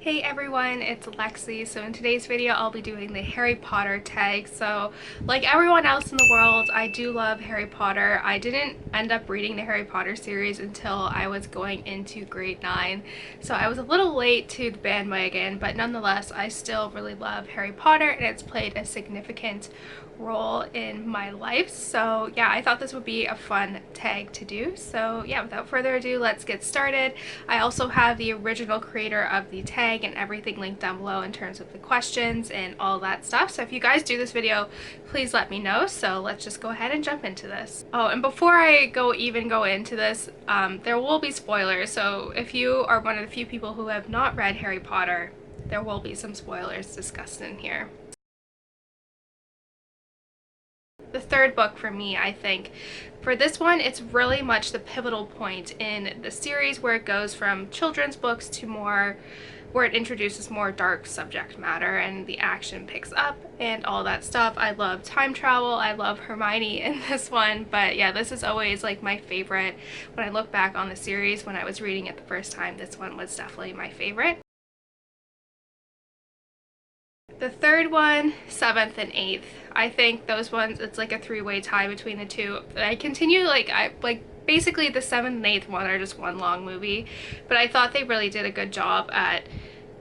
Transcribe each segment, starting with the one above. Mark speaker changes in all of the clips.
Speaker 1: Hey everyone, it's Lexi. So in today's video I'll be doing the Harry Potter tag. So like everyone else in the world, I do love Harry Potter. I didn't end up reading the Harry Potter series until I was going into grade 9. So I was a little late to the bandwagon, but nonetheless I still really love Harry Potter and it's played a significant role in my life. So yeah, I thought this would be a fun tag to do. So yeah, without further ado, let's get started. I also have the original creator of the tag and everything linked down below in terms of the questions and all that stuff. So if you guys do this video, please let me know. So let's just go ahead and jump into this. Oh, and before I go into this, there will be spoilers. So if you are one of the few people who have not read Harry Potter, there will be some spoilers discussed in here. The third book for me, I think. For this one, it's really much the pivotal point in the series where it goes from children's books to more, where it introduces more dark subject matter and the action picks up and all that stuff. I love time travel, I love Hermione in this one, but yeah, this is always like my favorite. When I look back on the series, when I was reading it the first time, this one was definitely my favorite. The third one, 7th and 8th. I think those ones, it's like a three-way tie between the two. I continue, basically the 7th and 8th one are just one long movie, but I thought they really did a good job at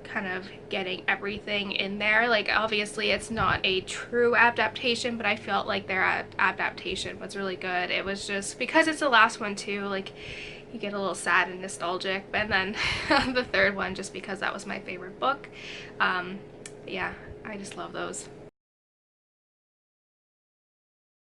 Speaker 1: kind of getting everything in there. Like, obviously it's not a true adaptation, but I felt like their adaptation was really good. It was just, because it's the last one too, like, you get a little sad and nostalgic, and then the third one, just because that was my favorite book. Yeah, I just love those.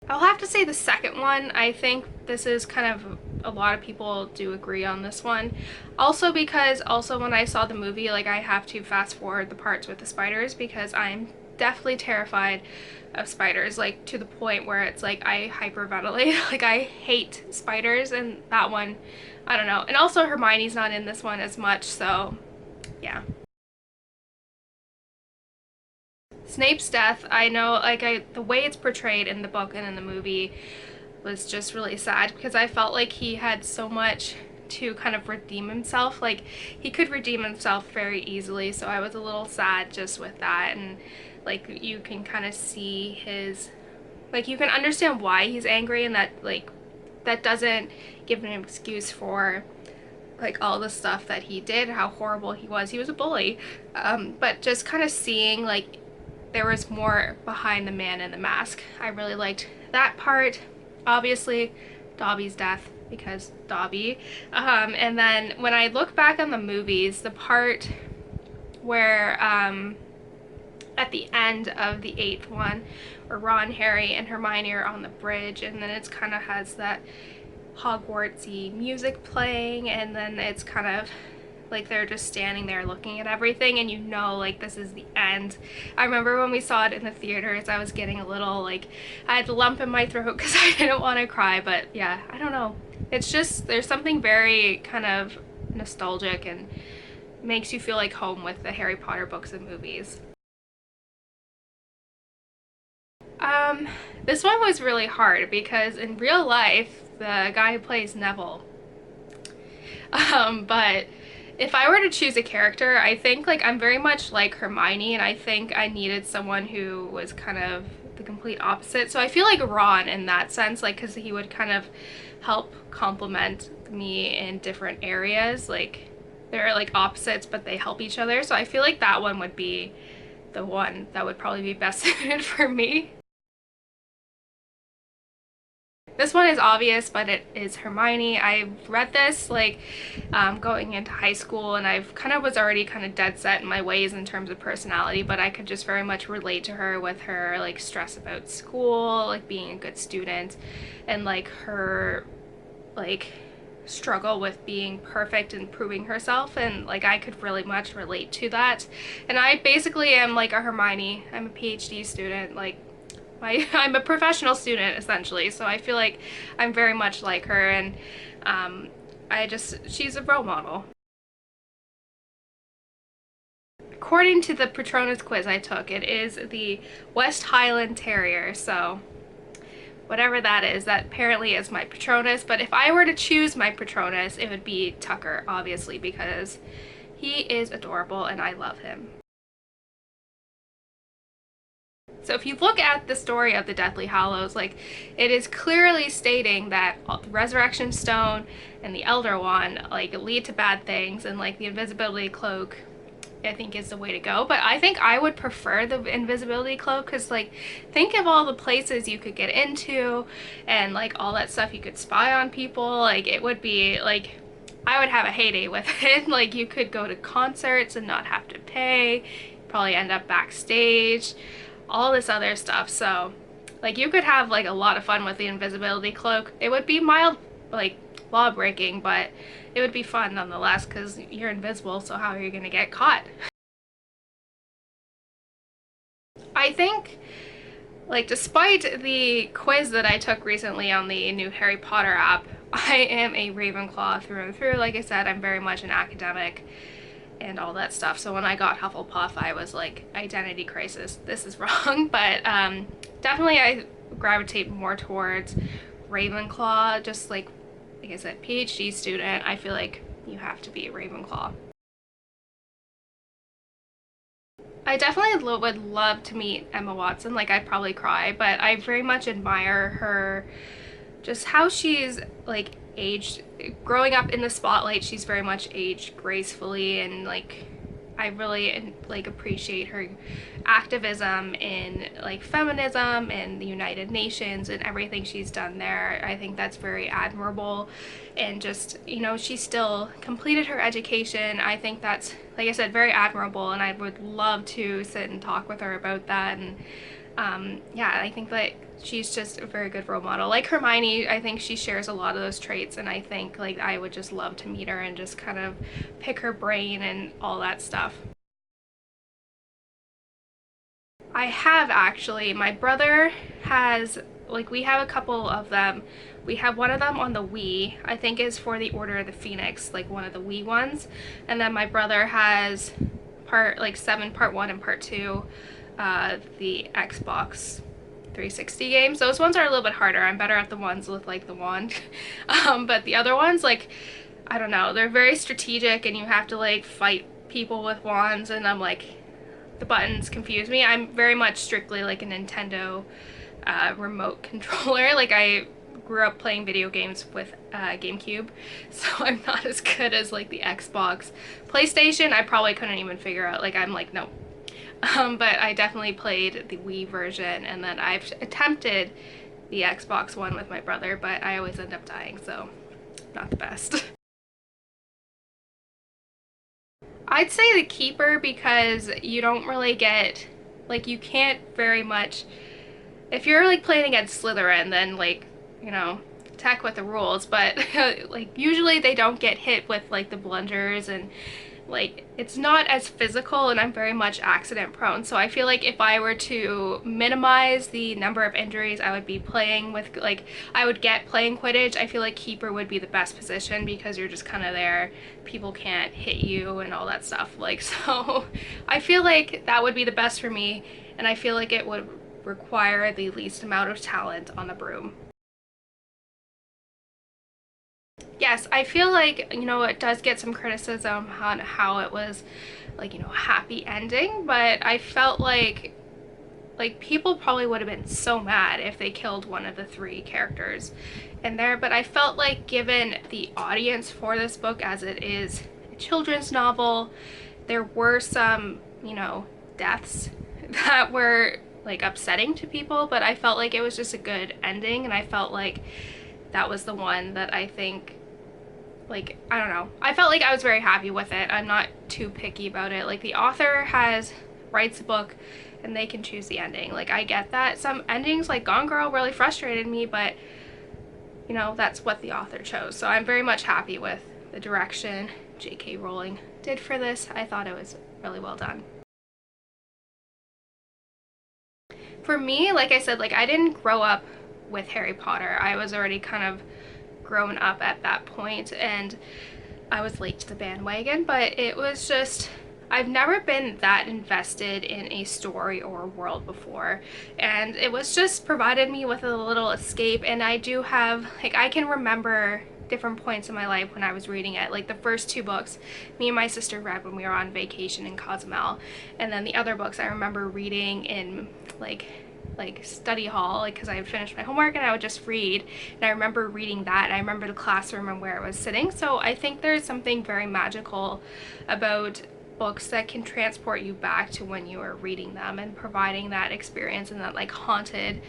Speaker 1: I'll have to say the second one. I think this is kind of, a lot of people do agree on this one. Also because when I saw the movie, like, I have to fast forward the parts with the spiders because I'm definitely terrified of spiders, like to the point where it's like I hyperventilate. Like, I hate spiders, and that one, I don't know. And also Hermione's not in this one as much, so yeah. Snape's death, I know, like, the way it's portrayed in the book and in the movie was just really sad because I felt like he had so much to kind of redeem himself. Like, he could redeem himself very easily, so I was a little sad just with that. And like, you can kind of see his, like, you can understand why he's angry, and that, like, that doesn't give an excuse for like all the stuff that he did, how horrible he was. He was a bully, but just kind of seeing like there was more behind the man in the mask. I really liked that part. Obviously, Dobby's death, because Dobby. And then when I look back on the movies, the part where at the end of the 8th one, where Ron, Harry, and Hermione are on the bridge, and then it's kind of has that Hogwartsy music playing, and then it's kind of like they're just standing there looking at everything, and you know, like, this is the end. I remember when we saw it in the theaters, I was getting a little, like, I had a lump in my throat because I didn't want to cry. But yeah, I don't know, it's just, there's something very kind of nostalgic and makes you feel like home with the Harry Potter books and movies. This one was really hard because in real life, the guy who plays Neville, but if I were to choose a character, I think, like, I'm very much like Hermione, and I think I needed someone who was kind of the complete opposite. So I feel like Ron in that sense, like, because he would kind of help complement me in different areas. Like, they're like opposites, but they help each other. So I feel like that one would be the one that would probably be best suited for me. This one is obvious, but it is Hermione. I read this like going into high school, and I've kind of was already kind of dead set in my ways in terms of personality, but I could just very much relate to her with her like stress about school, like being a good student, and like her like struggle with being perfect and proving herself, and like I could really much relate to that. And I basically am like a Hermione. I'm a PhD student, like I'm a professional student essentially, so I feel like I'm very much like her, and she's a role model. According to the Patronus quiz I took, it is the West Highland Terrier, so whatever that is, that apparently is my Patronus. But if I were to choose my Patronus, it would be Tucker, obviously, because He is adorable and I love him. So if you look at the story of the Deathly Hallows, like, it is clearly stating that the Resurrection Stone and the Elder Wand, like, lead to bad things, and like the Invisibility Cloak, I think, is the way to go. But I think I would prefer the Invisibility Cloak, because, like, think of all the places you could get into and like all that stuff you could spy on people. Like, it would be like, I would have a heyday with it. Like, you could go to concerts and not have to pay, probably end up backstage, all this other stuff. So like, you could have like a lot of fun with the Invisibility Cloak. It would be mild, like, law breaking, but it would be fun nonetheless, because you're invisible, so how are you gonna get caught? I think, like, despite the quiz that I took recently on the new Harry Potter app, I am a Ravenclaw through and through. Like I said, I'm very much an academic and all that stuff. So when I got Hufflepuff, I was like, identity crisis, this is wrong. But definitely I gravitate more towards Ravenclaw. Just like I said, PhD student, I feel like you have to be a Ravenclaw. I definitely would love to meet Emma Watson. Like, I'd probably cry, but I very much admire her, just how she's like aged, growing up in the spotlight. She's very much aged gracefully, and like, I really like appreciate her activism in like feminism and the United Nations and everything she's done there. I think that's very admirable, and just, you know, she still completed her education. I think that's, like I said, very admirable, and I would love to sit and talk with her about that. And yeah, I think that she's just a very good role model. Like Hermione, I think she shares a lot of those traits, and I think like I would just love to meet her and just kind of pick her brain and all that stuff. I have, actually. My brother has, like, we have a couple of them. We have one of them on the Wii, I think is for the Order of the Phoenix, like one of the Wii ones. And then my brother has part, like 7, part 1 and part 2, the Xbox 360 games. Those ones are a little bit harder. I'm better at the ones with like the wand. But the other ones, like, I don't know, they're very strategic and you have to like fight people with wands, and I'm like, the buttons confuse me. I'm very much strictly like a Nintendo remote controller. Like, I grew up playing video games with GameCube, so I'm not as good as like the Xbox. PlayStation, I probably couldn't even figure out. Like, I'm like, no. But I definitely played the Wii version, and then I've attempted the Xbox One with my brother, but I always end up dying, so not the best. I'd say the keeper, because you don't really get, like, you can't very much, if you're like playing against Slytherin, then like, you know, attack with the rules, but like usually they don't get hit with like the blunders, and like, it's not as physical, and I'm very much accident prone. So I feel like if I were to minimize the number of injuries I would be playing with, like, I would get playing Quidditch, I feel like keeper would be the best position, because you're just kind of there, people can't hit you and all that stuff. Like, so I feel like that would be the best for me, and I feel like it would require the least amount of talent on a broom. Yes, I feel like, you know, it does get some criticism on how it was, like, you know, a happy ending, but I felt like people probably would have been so mad if they killed one of the 3 characters in there. But I felt like, given the audience for this book, as it is a children's novel, there were some, you know, deaths that were like upsetting to people, but I felt like it was just a good ending, and I felt like that was the one that I think, like, I don't know, I felt like I was very happy with it. I'm not too picky about it. Like, the author writes a book and they can choose the ending. Like, I get that. Some endings, like Gone Girl, really frustrated me, but, you know, that's what the author chose. So I'm very much happy with the direction J.K. Rowling did for this. I thought it was really well done. For me, like I said, like, I didn't grow up with Harry Potter. I was already kind of grown up at that point, and I was late to the bandwagon, but it was just, I've never been that invested in a story or a world before, and it was just provided me with a little escape. And I do have, like, I can remember different points in my life when I was reading it. Like the first two books, me and my sister read when we were on vacation in Cozumel, and then the other books I remember reading in like study hall, like because I would finish my homework and I would just read, and I remember reading that, and I remember the classroom and where I was sitting. So I think there's something very magical about books that can transport you back to when you were reading them and providing that experience and that like haunted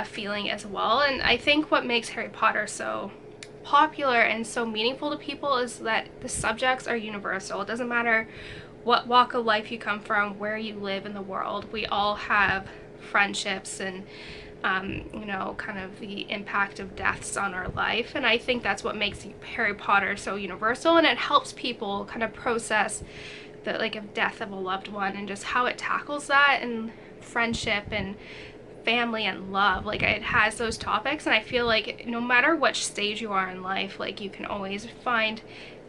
Speaker 1: feeling as well. And I think what makes Harry Potter so popular and so meaningful to people is that the subjects are universal. It doesn't matter what walk of life you come from, where you live in the world. We all have friendships and you know, kind of the impact of deaths on our life. And I think that's what makes Harry Potter so universal, and it helps people kind of process the like of death of a loved one and just how it tackles that, and friendship and family and love. Like it has those topics, and I feel like no matter which stage you are in life, like you can always find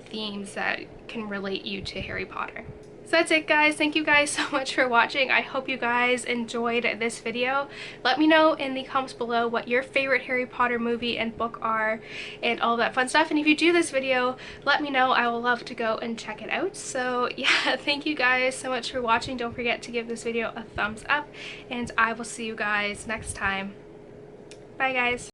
Speaker 1: themes that can relate you to Harry Potter. So that's it, guys. Thank you guys so much for watching. I hope you guys enjoyed this video. Let me know in the comments below what your favorite Harry Potter movie and book are and all that fun stuff. And if you do this video, let me know. I will love to go and check it out. So yeah, thank you guys so much for watching. Don't forget to give this video a thumbs up, and I will see you guys next time. Bye, guys.